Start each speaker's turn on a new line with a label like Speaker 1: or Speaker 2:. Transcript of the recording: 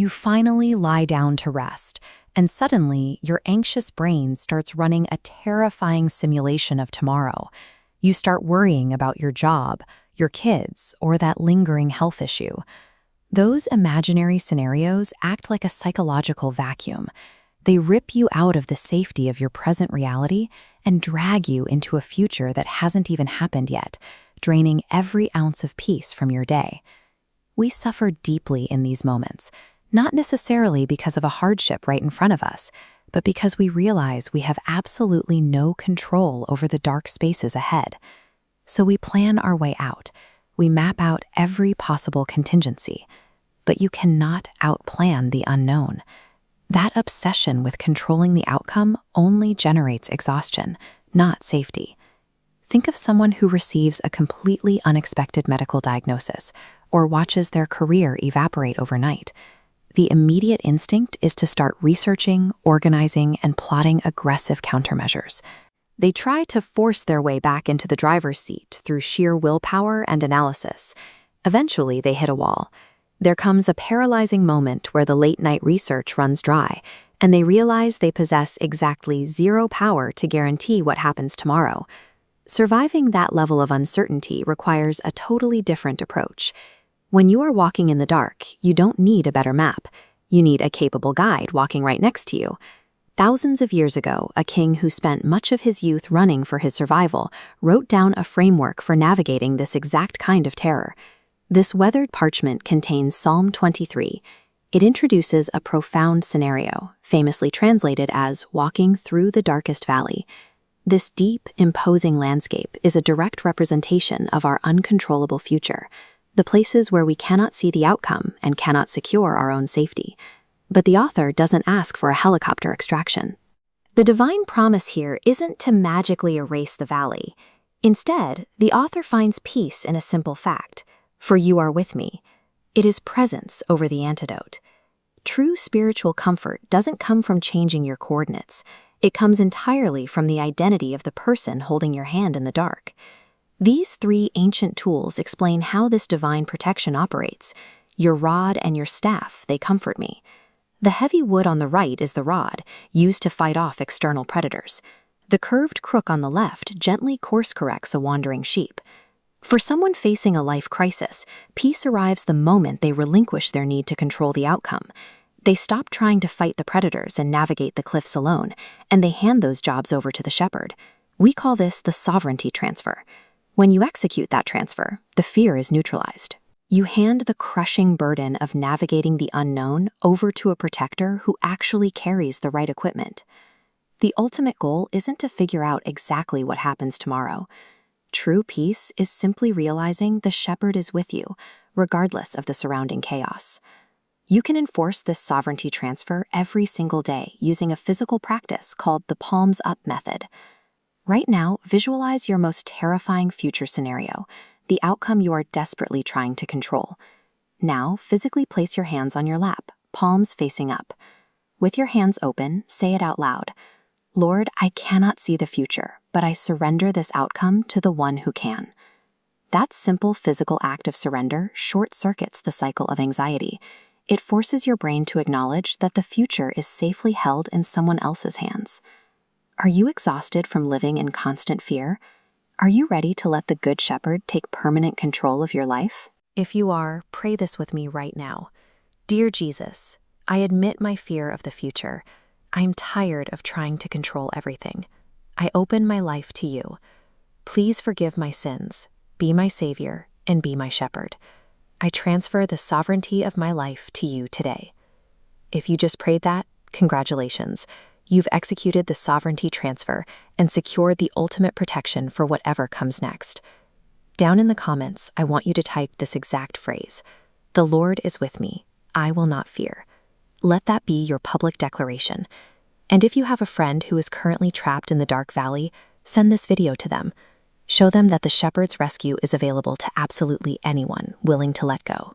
Speaker 1: You finally lie down to rest, and suddenly your anxious brain starts running a terrifying simulation of tomorrow. You start worrying about your job, your kids, or that lingering health issue. Those imaginary scenarios act like a psychological vacuum. They rip you out of the safety of your present reality and drag you into a future that hasn't even happened yet, draining every ounce of peace from your day. We suffer deeply in these moments, not necessarily because of a hardship right in front of us, but because we realize we have absolutely no control over the dark spaces ahead. So we plan our way out. We map out every possible contingency. But you cannot outplan the unknown. That obsession with controlling the outcome only generates exhaustion, not safety. Think of someone who receives a completely unexpected medical diagnosis or watches their career evaporate overnight. The immediate instinct is to start researching, organizing, and plotting aggressive countermeasures. They try to force their way back into the driver's seat through sheer willpower and analysis. Eventually, they hit a wall. There comes a paralyzing moment where the late-night research runs dry, and they realize they possess exactly zero power to guarantee what happens tomorrow. Surviving that level of uncertainty requires a totally different approach. When you are walking in the dark, you don't need a better map. You need a capable guide walking right next to you. Thousands of years ago, a king who spent much of his youth running for his survival wrote down a framework for navigating this exact kind of terror. This weathered parchment contains Psalm 23. It introduces a profound scenario, famously translated as walking through the darkest valley. This deep, imposing landscape is a direct representation of our uncontrollable future, the places where we cannot see the outcome and cannot secure our own safety. But the author doesn't ask for a helicopter extraction. The divine promise here isn't to magically erase the valley. Instead, the author finds peace in a simple fact: for you are with me. It is presence over the antidote. True spiritual comfort doesn't come from changing your coordinates. It comes entirely from the identity of the person holding your hand in the dark. These three ancient tools explain how this divine protection operates. Your rod and your staff, they comfort me. The heavy wood on the right is the rod, used to fight off external predators. The curved crook on the left gently course-corrects a wandering sheep. For someone facing a life crisis, peace arrives the moment they relinquish their need to control the outcome. They stop trying to fight the predators and navigate the cliffs alone, and they hand those jobs over to the shepherd. We call this the sovereignty transfer. When you execute that transfer, the fear is neutralized. You hand the crushing burden of navigating the unknown over to a protector who actually carries the right equipment. The ultimate goal isn't to figure out exactly what happens tomorrow. True peace is simply realizing the shepherd is with you, regardless of the surrounding chaos. You can enforce this sovereignty transfer every single day using a physical practice called the palms up method. Right now, visualize your most terrifying future scenario, the outcome you are desperately trying to control. Now, physically place your hands on your lap, palms facing up. With your hands open, say it out loud. Lord, I cannot see the future, but I surrender this outcome to the one who can. That simple physical act of surrender short-circuits the cycle of anxiety. It forces your brain to acknowledge that the future is safely held in someone else's hands. Are you exhausted from living in constant fear? Are you ready to let the Good Shepherd take permanent control of your life? If you are, pray this with me right now. Dear Jesus, I admit my fear of the future. I am tired of trying to control everything. I open my life to you. Please forgive my sins, be my Savior, and be my shepherd. I transfer the sovereignty of my life to you today. If you just prayed that, congratulations. You've executed the sovereignty transfer and secured the ultimate protection for whatever comes next. Down in the comments, I want you to type this exact phrase: "The Lord is with me. I will not fear." Let that be your public declaration. And if you have a friend who is currently trapped in the dark valley, send this video to them. Show them that the shepherd's rescue is available to absolutely anyone willing to let go.